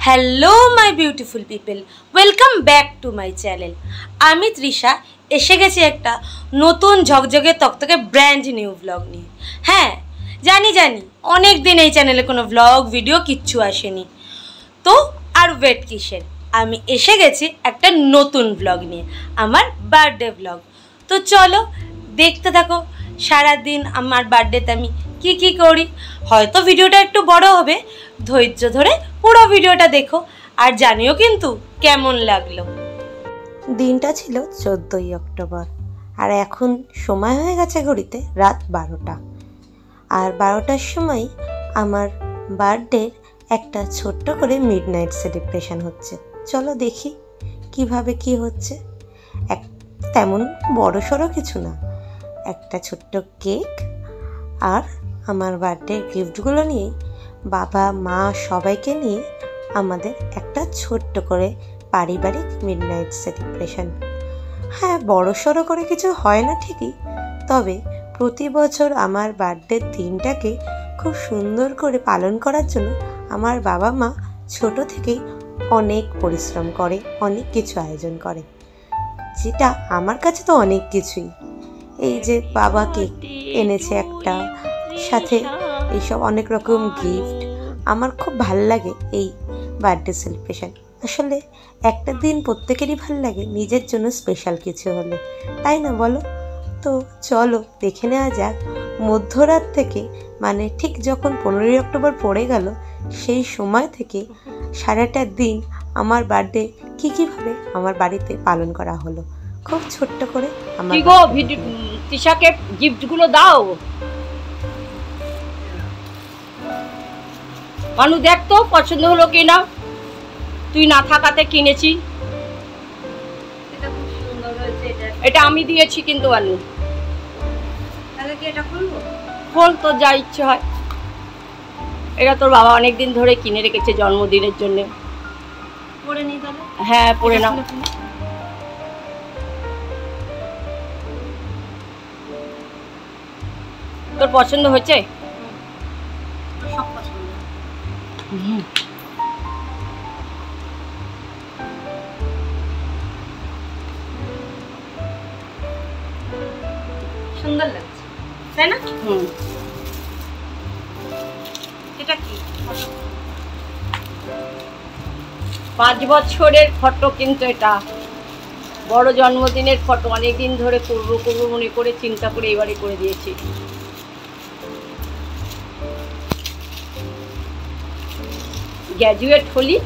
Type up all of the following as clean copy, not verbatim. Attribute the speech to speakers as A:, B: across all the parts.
A: Hello my beautiful people, welcome back to my channel. আমি তৃষা এসে গেছি একটা নতুন ঝকঝকে তকতকে ব্র্যান্ড নিউ ব্লগ নিয়ে। হ্যাঁ জানি অনেক দিন এই চ্যানেলে কোনো ব্লগ ভিডিও কিচ্ছু আসেনি, তো আর ওয়েট কিসের, আমি এসে গেছি একটা নতুন ব্লগ নিয়ে, আমার বার্থডে ব্লগ। তো চলো দেখতে থাকো সারাদিন আমার বার্থডেতে আমি কি করি। হয়তো ভিডিওটা একটু বড় হবে, ধৈর্য ধরে পুরো ভিডিওটা দেখো আর জানিও কিন্তু কেমন লাগলো। দিনটা ছিল 14ই অক্টোবর আর এখন সময় হয়ে গেছে ঘড়িতে রাত 12টা। আর 12টার সময় আমার বার্থডের একটা ছোট্ট করে মিডনাইট সেলিব্রেশন হচ্ছে। চলো দেখি কিভাবে কি হচ্ছে। তেমন বড় সড়ো কিছু না, একটা ছোট্ট কেক আর আমার বার্থডে গিফটগুলো নিয়ে বাবা মা সবাইকে নিয়ে আমাদের একটা ছোট্ট করে পারিবারিক মিডনাইট সেলিব্রেশন। হ্যাঁ, বড় সড়ো করে কিছু হয় না ঠিকই, তবে প্রতি বছর আমার বার্থডের দিনটাকে খুব সুন্দর করে পালন করার জন্য আমার বাবা মা ছোট থেকেই অনেক পরিশ্রম করে, অনেক কিছু আয়োজন করে, যেটা আমার কাছে তো অনেক কিছুই। এই যে বাবা কেক এনেছে একটা, সাথে এইসব অনেক রকম গিফট, আমার খুব ভাল লাগে এই বার্থডে সেলিব্রেশন। আসলে একটা দিন প্রত্যেকেরই ভাল লাগে নিজের জন্য স্পেশাল কিছু হলে, তাই না বলো? তো চলো দেখে নেওয়া যাক মধ্যরাত থেকে, মানে ঠিক যখন 15ই অক্টোবর পড়ে গেল সেই সময় থেকে সারাটা দিন আমার বার্থডে কীভাবে আমার বাড়িতে পালন করা হলো। খুব ছোট্ট করে আমার
B: তৃষাকে গিফটগুলো দাও। মানু দেখ তো পছন্দ হলো কিনা, তুই না থাকাতে কিনেছি।
A: এটা খুব সুন্দর হয়েছে।
B: এটা আমি দিয়েছি কিন্তু মানু।
A: তাহলে কি এটা খুলবো?
B: খোল, তোর যা ইচ্ছে হয়। এটা তোর বাবা অনেকদিন ধরে কিনে রেখেছে জন্মদিনের জন্য।
A: পরে নিই তাহলে।
B: হ্যাঁ পরে নাও। তোর পছন্দ হয়েছে?
A: সব পছন্দ। সুন্দর লাগছে, তাই না? এটা কি?
B: 5 বছরের ফটো, কিন্তু এটা বড় জন্মদিনের ফটো। অনেকদিন ধরে করবো মনে করে চিন্তা করে এবারে করে দিয়েছি। গ্র্যাজুয়েট হলি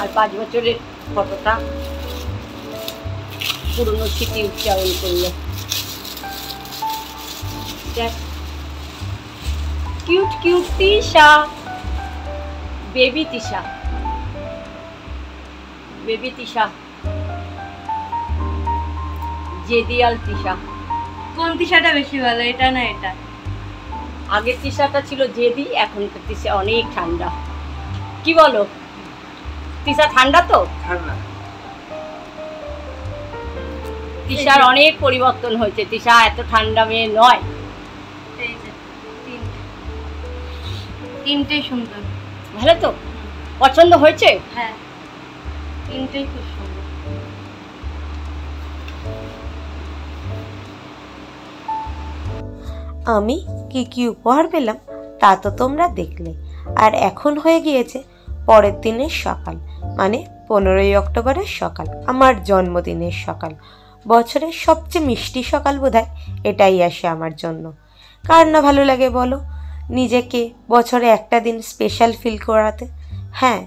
B: আর 5 বছরের ফটোটা পুরনো স্মৃতি উচ্চারণ করলো। কিউট তৃষা, বেবি তৃষা, জেদিয়াল তৃষা।
A: কোন তৃষাটা বেশি ভালো, এটা না এটা?
B: আগের তৃষাটা ছিল জেদি, এখনকার তৃষা অনেক ঠান্ডা। কি বলো? তৃষা ঠান্ডা তো? তৃষার অনেক পরিবর্তন হয়েছে, তৃষা এত ঠান্ডা মেয়ে নয়।
A: তিনটেই সুন্দর।
B: ভালো তো? পছন্দ হয়েছে?
A: হ্যাঁ, তিনটেই খুব সুন্দর। আমি কি উপহার পেলাম তা তো তোমরা দেখলে। আর এখন হয়ে গিয়েছে পরের দিনের সকাল, মানে 15ই অক্টোবরের সকাল, আমার জন্মদিনের সকাল। বছরের সবচেয়ে মিষ্টি সকাল বোধহয় এটাই আসে আমার জন্য। কার না ভালো লাগে বলো নিজেকে বছরে একটা দিন স্পেশাল ফিল করাতে? হ্যাঁ,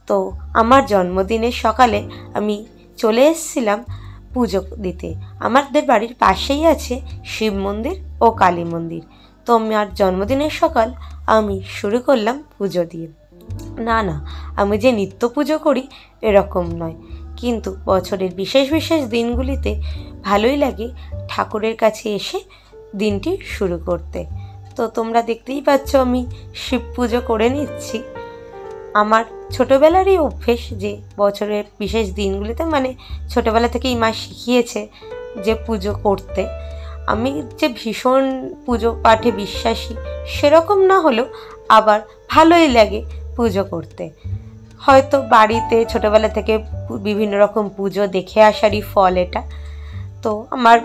A: তো আমার জন্মদিনের সকালে আমি চলে এসেছিলাম পুজো দিতে। আমাদের বাড়ির পাশেই আছে শিব মন্দির ও কালী মন্দির। তো আমার জন্মদিনের সকাল আমি শুরু করলাম পুজো দিয়ে। না আমি যে নিত্য পুজো করি এরকম নয়, কিন্তু বছরের বিশেষ দিনগুলিতে ভালোই লাগে ঠাকুরের কাছে এসে দিনটি শুরু করতে। তো তোমরা দেখতেই পাচ্ছ আমি শিব পুজো করে নিচ্ছি। আমার ছোটোবেলারই অভ্যেস যে বছরের বিশেষ দিনগুলিতে, মানে ছোটোবেলা থেকেই মা শিখিয়েছে যে পুজো করতে। আমি যে ভীষণ পুজো পাঠে বিশ্বাসী সেরকম না হলেও আবার ভালোই লাগে পুজো করতে। হয়তো বাড়িতে ছোটোবেলা থেকে বিভিন্ন রকম পুজো দেখে আসারই ফল এটা। তো আমার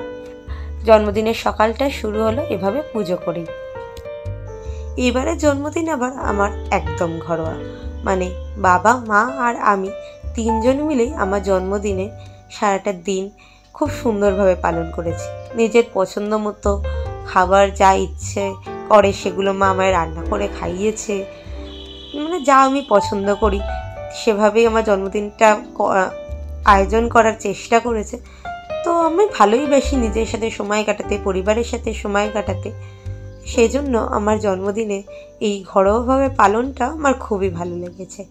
A: জন্মদিনের সকালটা শুরু হলো এভাবে পুজো করেই। এবারে জন্মদিন আবার আমার একদম ঘরোয়া, মানে বাবা, মা আর আমি তিনজন মিলেই আমার জন্মদিনে সারাটা দিন খুব সুন্দরভাবে পালন করেছি। নিজের পছন্দ মতো খাবার যা ইচ্ছে করে সেগুলো মা আমায় রান্না করে খাইয়েছে, মানে যা আমি পছন্দ করি সেভাবেই আমার জন্মদিনটা আয়োজন করার চেষ্টা করেছে। তো আমি ভালোই বাসি নিজের সাথে সময় কাটাতে, পরিবারের সাথে সময় কাটাতে। সেই জন্য আমার জন্মদিনে এই ঘরোয়াভাবে পালনটা আমার খুবই ভালো লেগেছে।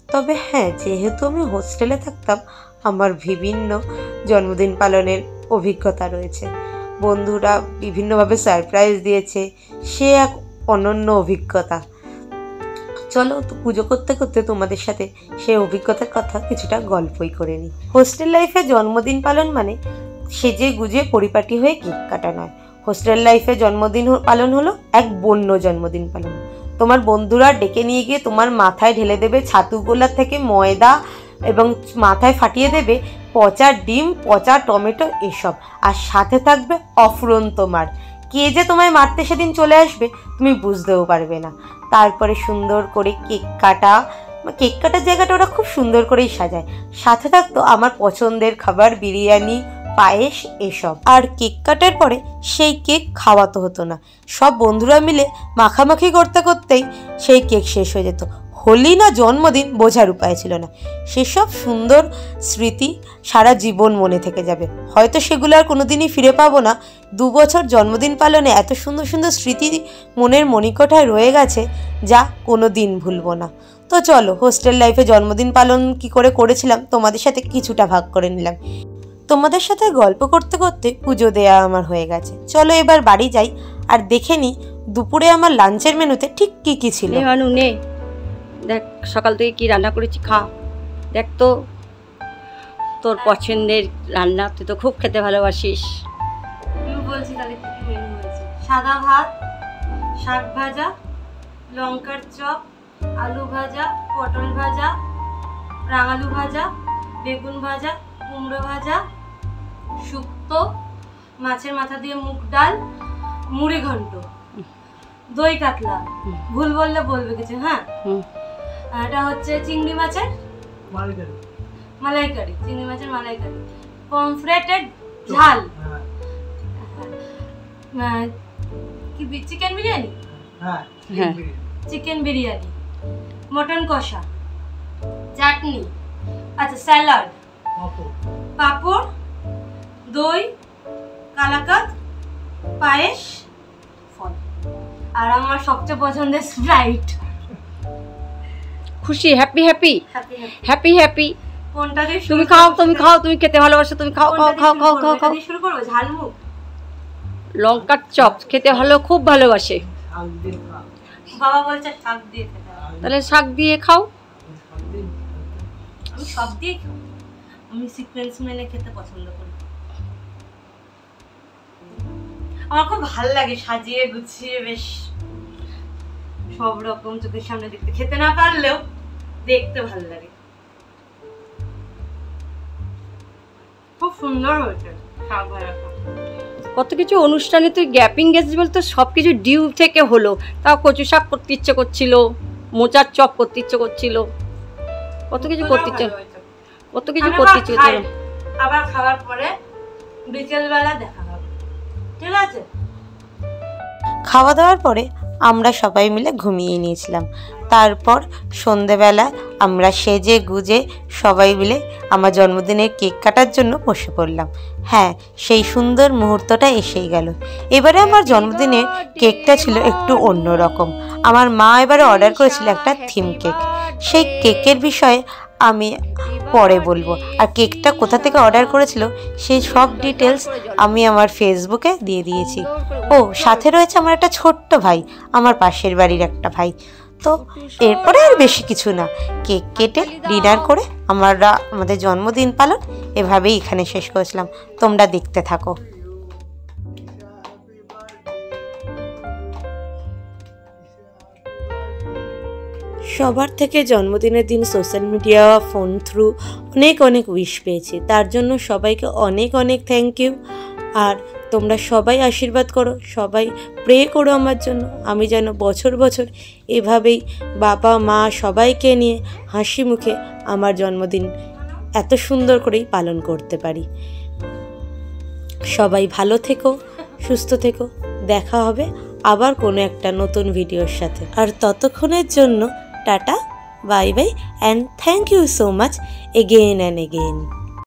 A: তবে হ্যাঁ, যেহেতু আমি হোস্টেলে থাকতাম, আমার বিভিন্ন জন্মদিন পালনের অভিজ্ঞতা রয়েছে। বন্ধুরা বিভিন্নভাবে সারপ্রাইজ দিয়েছে, সে এক অনন্য অভিজ্ঞতা। চলো তো পুজো করতে করতে তোমাদের সাথে সেই অভিজ্ঞতার কথা কিছুটা গল্পই করে নিই। হোস্টেল লাইফে জন্মদিন পালন মানে সেজে গুজে পরিপাটি হয়ে কেক কাটা নয়। হোস্টেল লাইফে জন্মদিন পালন হলো এক বন্য জন্মদিন পালন। তোমার বন্ধুরা ডেকে নিয়ে গিয়ে তোমার মাথায় ঢেলে দেবে ছাতু গোলা থেকে ময়দা, এবং মাথায় ফাটিয়ে দেবে পচা ডিম, পচা টমেটো এসব, আর সাথে থাকবে অফুরন্ত মার। কে যে তোমায় মারতে সেদিন চলে আসবে তুমি বুঝতেও পারবে না। তারপরে সুন্দর করে কেক কাটার জায়গাটা ওরা খুব সুন্দর করেই সাজায়। সাথে থাকতো আমার পছন্দের খাবার, বিরিয়ানি, পায়েস এসব। আর কেক কাটার পরে সেই কেক খাওয়াতে হতো না, সব বন্ধুরা মিলে মাখামাখি করতে করতেই সেই কেক শেষ হয়ে যেত। হোলি না জন্মদিন বোঝার উপায় ছিল না। সেসব সুন্দর স্মৃতি সারা জীবন মনে থেকে যাবে। হয়তো সেগুলো আর কোনোদিনই ফিরে পাবো না। 2 বছর জন্মদিন পালনে এত সুন্দর সুন্দর স্মৃতি মনের মণিকোঠায় রয়ে গেছে, যা কোনো দিন ভুলবো না। তো চলো, হোস্টেল লাইফে জন্মদিন পালন কি করে করেছিলাম তোমাদের সাথে কিছুটা ভাগ করে নিলাম। তোমাদের সাথে গল্প করতে করতে পুজো দেয়া আমার হয়ে গেছে। চলো এবার বাড়ি যাই আর দেখে নিই দুপুরে আমার লাঞ্চের মেনুতে ঠিক কি কি ছিল।
B: নে দেখ সকাল থেকে কি রান্না করেছি, খা। দেখ তো তোর পছন্দের রান্না, তুই তো খুব খেতে ভালোবাসিস।
A: বলছি তাহলে কি মেনু হয়েছে? সাদা ভাত, শাক ভাজা, লঙ্কার চপ, আলু ভাজা, পটল ভাজা, রাঙালু ভাজা, বেগুন ভাজা, কুমড়ো ভাজা, শুক্তো, মাছের মাথা দিয়ে মুগ ডাল, মুড়ি ঘন্ট, দই কাতলা, ভুল বললে বলবে কিছু। হ্যাঁ, এটা হচ্ছে চিংড়ি মাছের মালাইকারি, চিংড়ি মাছের মালাইকারি, পমফ্রেটের ঝাল, কি chicken biryani, chicken biryani, mutton কষা, চাটনি, আচ্ছা স্যালাড, পাঁপড়, দই, কালাকাঁদ, পায়েস, ফল, আর আমার সবচেয়ে পছন্দের স্প্রাইট।
B: খুশি, হ্যাপি হ্যাপি হ্যাপি হ্যাপি।
A: কোনটা দিয়ে
B: তুমি খাও, তুমি খাও, তুমি খেতে ভালোবাসো, তুমি খাও খাও খাও খাও খাও খাও।
A: শুরু করবো ঝালমুখ,
B: লঙ্কার চপ খেতে খুব ভালোবাসে।
A: বাবা বলছে শাক দিয়ে খেতে,
B: তাহলে শাক দিয়ে খাও।
A: আমি সব দিয়ে খাই, আমি সিকোয়েন্স মেনে খেতে পছন্দ করি। আমার খুব ভালো লাগে সাজিয়ে গুছিয়ে বেশ সব রকম চোখের সামনে দেখতে, খেতে না পারলেও দেখতে ভালো লাগে। খুব সুন্দর হয়েছে শাক ভাজাটা।
B: কত কিছু অনুষ্ঠানে তুই গ্যাপিং গেছিস বলতো, সব কিছু ডিউ থেকে হলো। তাও কচু শাক করতে ইচ্ছে করছিল, মোচার চপ করতে ইচ্ছে করছিল, কত কিছু করতে ইচ্ছে, কত কিছু করতে ইচ্ছে করছিল।
A: আবার খাবার পরে বিকেলবেলা দেখা হবে, ঠিক আছে? খাওয়া দাওয়ার পরে আমরা সবাই মিলে ঘুমিয়ে নিয়েছিলাম। তারপর সন্ধেবেলা আমরা সেজে গুজে সবাই মিলে আমার জন্মদিনের কেক কাটার জন্য বসে পড়লাম। হ্যাঁ, সেই সুন্দর মুহূর্তটা এসেই গেল। এবারে আমার জন্মদিনের কেকটা ছিল একটু অন্যরকম। আমার মা এবারে অর্ডার করেছিল একটা থিম কেক। সেই কেকের বিষয়ে আমি পরে বলবো, আর কেকটা কোথা থেকে অর্ডার করেছিল সেই সব ডিটেলস আমি আমার ফেসবুকে দিয়ে দিয়েছি। ও সাথে রয়েছে আমার একটা ছোট্ট ভাই, আমার পাশের বাড়ির একটা ভাই। তো এরপরে আর বেশি কিছু না, কেক কেটে ডিনার করে আমরা আমাদের জন্মদিন পালন এভাবেই এখানে শেষ করেছিলাম। তোমরা দেখতে থাকো। সবার থেকে জন্মদিনের দিন সোশ্যাল মিডিয়া, ফোন থ্রু অনেক অনেক উইশ পেয়েছি, তার জন্য সবাইকে অনেক অনেক থ্যাংক ইউ। আর তোমরা সবাই আশীর্বাদ করো, সবাই প্রে করো আমার জন্য, আমি যেন বছর বছর এভাবেই বাবা মা সবাইকে নিয়ে হাসি মুখে আমার জন্মদিন এত সুন্দর করেই পালন করতে পারি। সবাই ভালো থেকো, সুস্থ থেকো, দেখা হবে আবার কোনো একটা নতুন ভিডিওর সাথে। আর ততক্ষণের জন্য tata, bye bye, and thank you so much again and again.